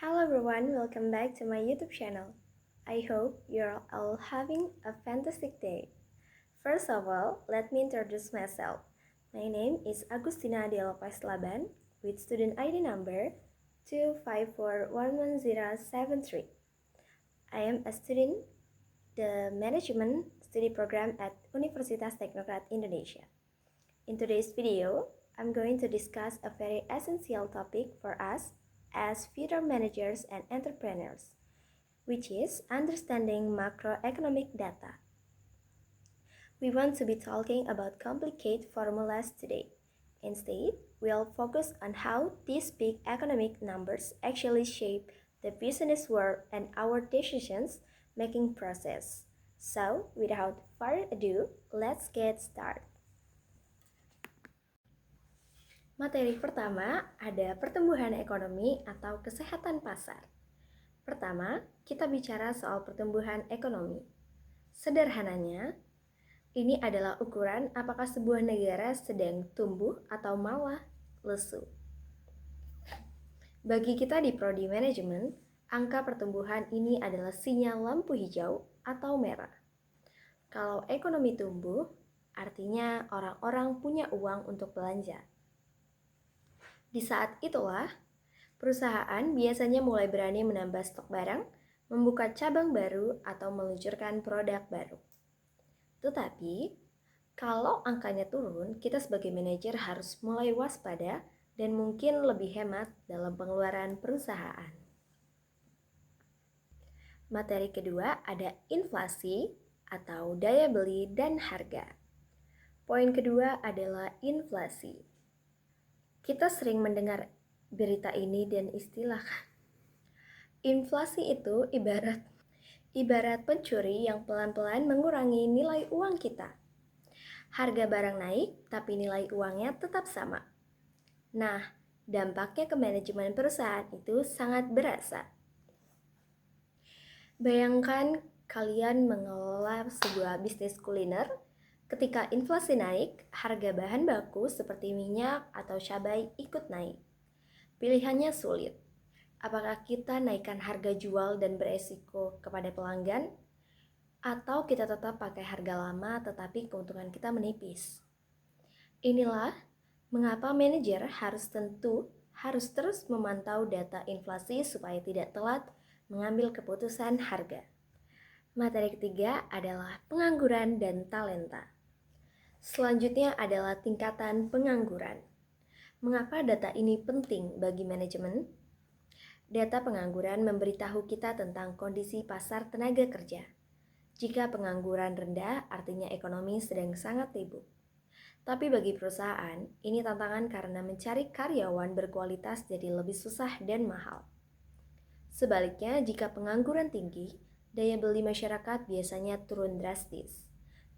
Hello everyone, welcome back to my YouTube channel. I hope you're all having a fantastic day. First of all, let me introduce myself. My name is Agustina de Lopez Laban with student ID number 2541173. I am a student the Management Study Program at Universitas Teknokrat Indonesia. In today's video, I'm going to discuss a very essential topic for us as future managers and entrepreneurs, which is understanding macroeconomic data. We want to be talking about complicated formulas today. Instead, we'll focus on how these big economic numbers actually shape the business world and our decisions-making process. So, without further ado, let's get started. Materi pertama ada pertumbuhan ekonomi atau kesehatan pasar. Pertama, kita bicara soal pertumbuhan ekonomi. Sederhananya, ini adalah ukuran apakah sebuah negara sedang tumbuh atau malah lesu. Bagi kita di Prodi Manajemen, angka pertumbuhan ini adalah sinyal lampu hijau atau merah. Kalau ekonomi tumbuh, artinya orang-orang punya uang untuk belanja. Di saat itulah, perusahaan biasanya mulai berani menambah stok barang, membuka cabang baru, atau meluncurkan produk baru. Tetapi, kalau angkanya turun, kita sebagai manajer harus mulai waspada dan mungkin lebih hemat dalam pengeluaran perusahaan. Materi kedua ada inflasi atau daya beli dan harga. Poin kedua adalah inflasi. Kita sering mendengar berita ini dan istilah. Inflasi itu ibarat pencuri yang pelan-pelan mengurangi nilai uang kita. Harga barang naik, tapi nilai uangnya tetap sama. Nah, dampaknya ke manajemen perusahaan itu sangat berasa. Bayangkan kalian mengelola sebuah bisnis kuliner. Ketika inflasi naik, harga bahan baku seperti minyak atau cabai ikut naik. Pilihannya sulit. Apakah kita naikkan harga jual dan beresiko kepada pelanggan? Atau kita tetap pakai harga lama tetapi keuntungan kita menipis? Inilah mengapa manajer harus terus memantau data inflasi supaya tidak telat mengambil keputusan harga. Materi ketiga adalah pengangguran dan talenta. Selanjutnya adalah tingkatan pengangguran. Mengapa data ini penting bagi manajemen? Data pengangguran memberitahu kita tentang kondisi pasar tenaga kerja. Jika pengangguran rendah, artinya ekonomi sedang sangat sibuk. Tapi bagi perusahaan, ini tantangan karena mencari karyawan berkualitas jadi lebih susah dan mahal. Sebaliknya, jika pengangguran tinggi, daya beli masyarakat biasanya turun drastis.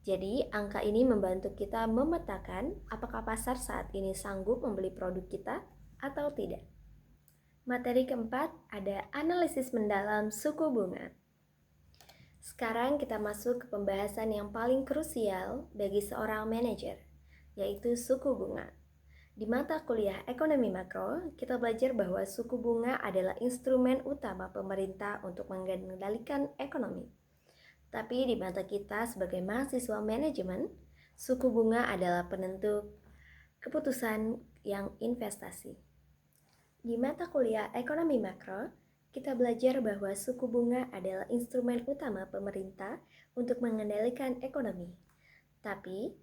Jadi, angka ini membantu kita memetakan apakah pasar saat ini sanggup membeli produk kita atau tidak. Materi keempat ada analisis mendalam suku bunga. Sekarang kita masuk ke pembahasan yang paling krusial bagi seorang manajer, yaitu suku bunga. Di mata kuliah ekonomi makro, kita belajar bahwa suku bunga adalah instrumen utama pemerintah untuk mengendalikan ekonomi. Tapi di mata kita sebagai mahasiswa manajemen, suku bunga adalah penentu keputusan yang investasi. Di mata kuliah ekonomi makro, kita belajar bahwa suku bunga adalah instrumen utama pemerintah untuk mengendalikan ekonomi. Tapi,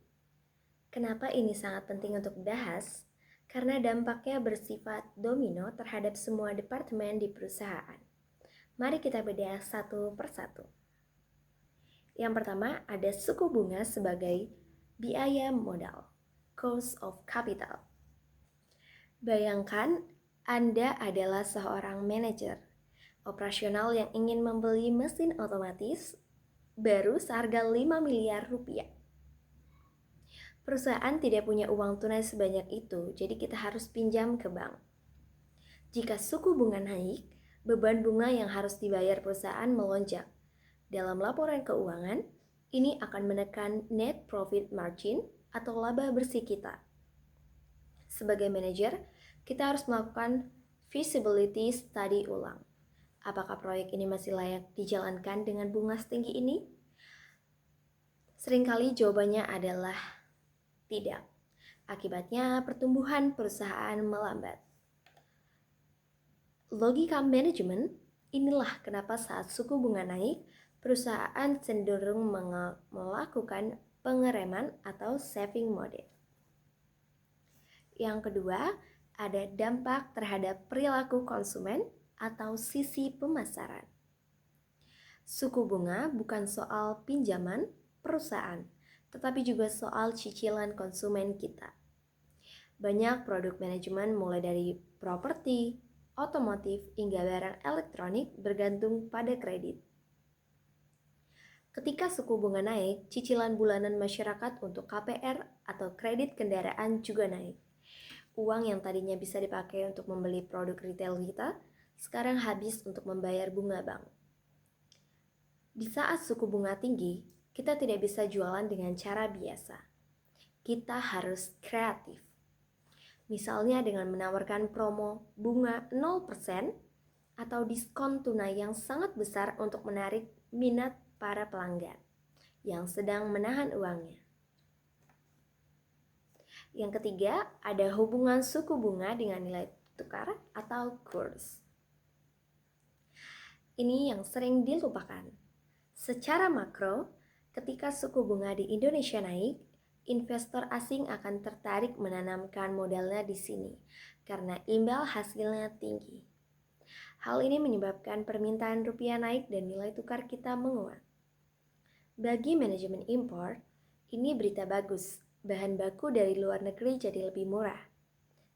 kenapa ini sangat penting untuk dibahas? Karena dampaknya bersifat domino terhadap semua departemen di perusahaan. Mari kita bedah satu persatu. Yang pertama ada suku bunga sebagai biaya modal, cost of capital. Bayangkan Anda adalah seorang manajer operasional yang ingin membeli mesin otomatis baru seharga 5 miliar rupiah. Perusahaan tidak punya uang tunai sebanyak itu, jadi kita harus pinjam ke bank. Jika suku bunga naik, beban bunga yang harus dibayar perusahaan melonjak. Dalam laporan keuangan, ini akan menekan net profit margin atau laba bersih kita. Sebagai manajer, kita harus melakukan feasibility study ulang. Apakah proyek ini masih layak dijalankan dengan bunga setinggi ini? Seringkali jawabannya adalah tidak. Akibatnya pertumbuhan perusahaan melambat. Logika manajemen, inilah kenapa saat suku bunga naik, perusahaan cenderung melakukan pengereman atau saving mode. Yang kedua, ada dampak terhadap perilaku konsumen atau sisi pemasaran. Suku bunga bukan soal pinjaman perusahaan, tetapi juga soal cicilan konsumen kita. Banyak produk manajemen mulai dari properti, otomotif, hingga barang elektronik bergantung pada kredit. Ketika suku bunga naik, cicilan bulanan masyarakat untuk KPR atau kredit kendaraan juga naik. Uang yang tadinya bisa dipakai untuk membeli produk retail kita, sekarang habis untuk membayar bunga bank. Di saat suku bunga tinggi, kita tidak bisa jualan dengan cara biasa. Kita harus kreatif. Misalnya dengan menawarkan promo bunga 0% atau diskon tunai yang sangat besar untuk menarik minat para pelanggan yang sedang menahan uangnya. Yang ketiga, ada hubungan suku bunga dengan nilai tukar atau kurs. Ini yang sering dilupakan. Secara makro, ketika suku bunga di Indonesia naik, investor asing akan tertarik menanamkan modalnya di sini karena imbal hasilnya tinggi. Hal ini menyebabkan permintaan rupiah naik dan nilai tukar kita menguat. Bagi manajemen impor, ini berita bagus. Bahan baku dari luar negeri jadi lebih murah.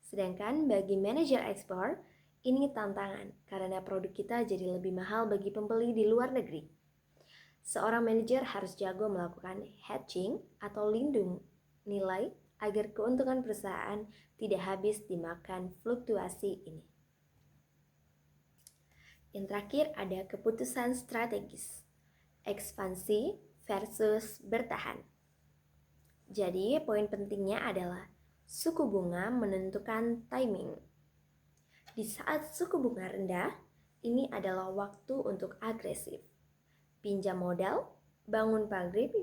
Sedangkan bagi manajer ekspor, ini tantangan karena produk kita jadi lebih mahal bagi pembeli di luar negeri. Seorang manajer harus jago melakukan hedging atau lindung nilai agar keuntungan perusahaan tidak habis dimakan fluktuasi ini. Yang terakhir ada keputusan strategis, ekspansi versus bertahan. Jadi, poin pentingnya adalah suku bunga menentukan timing. Di saat suku bunga rendah, ini adalah waktu untuk agresif. Pinjam modal, bangun pabrik,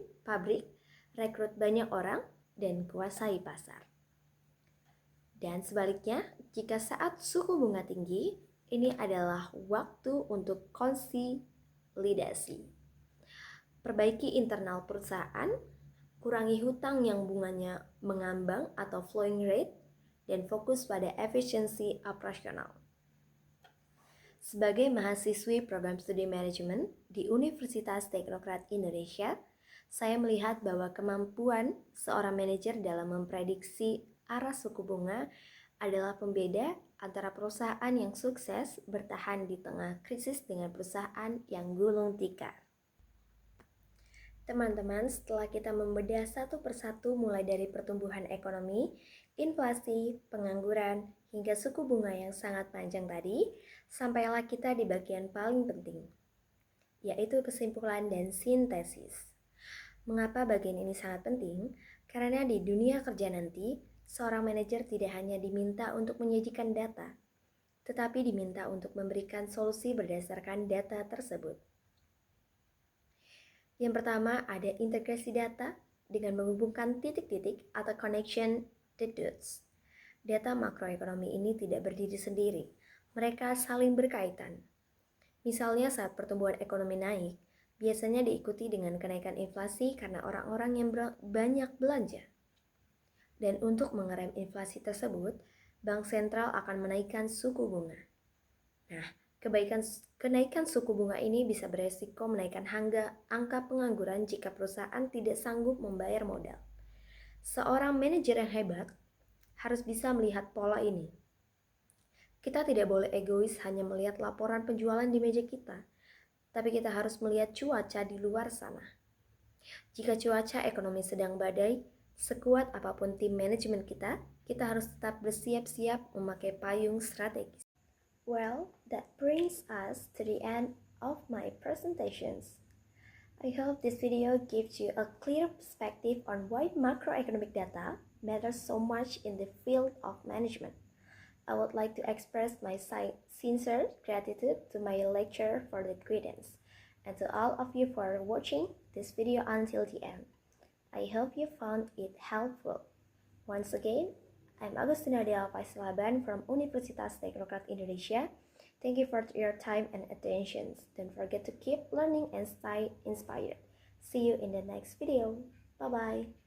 rekrut banyak orang, dan kuasai pasar. Dan sebaliknya, jika saat suku bunga tinggi, ini adalah waktu untuk konsolidasi. Perbaiki internal perusahaan, kurangi hutang yang bunganya mengambang atau flowing rate, dan fokus pada efisiensi operasional. Sebagai mahasiswi program studi manajemen di Universitas Teknokrat Indonesia, saya melihat bahwa kemampuan seorang manajer dalam memprediksi arah suku bunga adalah pembeda antara perusahaan yang sukses bertahan di tengah krisis dengan perusahaan yang gulung tikar. Teman-teman, setelah kita membedah satu persatu mulai dari pertumbuhan ekonomi, inflasi, pengangguran, hingga suku bunga yang sangat panjang tadi, sampailah kita di bagian paling penting, yaitu kesimpulan dan sintesis. Mengapa bagian ini sangat penting? Karena di dunia kerja nanti, seorang manajer tidak hanya diminta untuk menyajikan data, tetapi diminta untuk memberikan solusi berdasarkan data tersebut. Yang pertama ada integrasi data dengan menghubungkan titik-titik atau connection the dots. Data makroekonomi ini tidak berdiri sendiri, mereka saling berkaitan. Misalnya saat pertumbuhan ekonomi naik, biasanya diikuti dengan kenaikan inflasi karena orang-orang yang banyak belanja. Dan untuk mengerem inflasi tersebut, bank sentral akan menaikkan suku bunga. Nah, kenaikan suku bunga ini bisa beresiko menaikkan angka pengangguran jika perusahaan tidak sanggup membayar modal. Seorang manajer yang hebat harus bisa melihat pola ini. Kita tidak boleh egois hanya melihat laporan penjualan di meja kita, tapi kita harus melihat cuaca di luar sana. Jika cuaca ekonomi sedang badai, sekuat apapun tim manajemen kita harus tetap bersiap-siap memakai payung strategis. Well, that brings us to the end of my presentations. I hope this video gives you a clear perspective on why macroeconomic data matters so much in the field of management. I would like to express my sincere gratitude to my lecturer for the guidance, and to all of you for watching this video until the end. I hope you found it helpful. Once again, I'm Agustina Dea Faisalaban from Universitas Teknokrat Indonesia. Thank you for your time and attention. Don't forget to keep learning and stay inspired. See you in the next video. Bye-bye.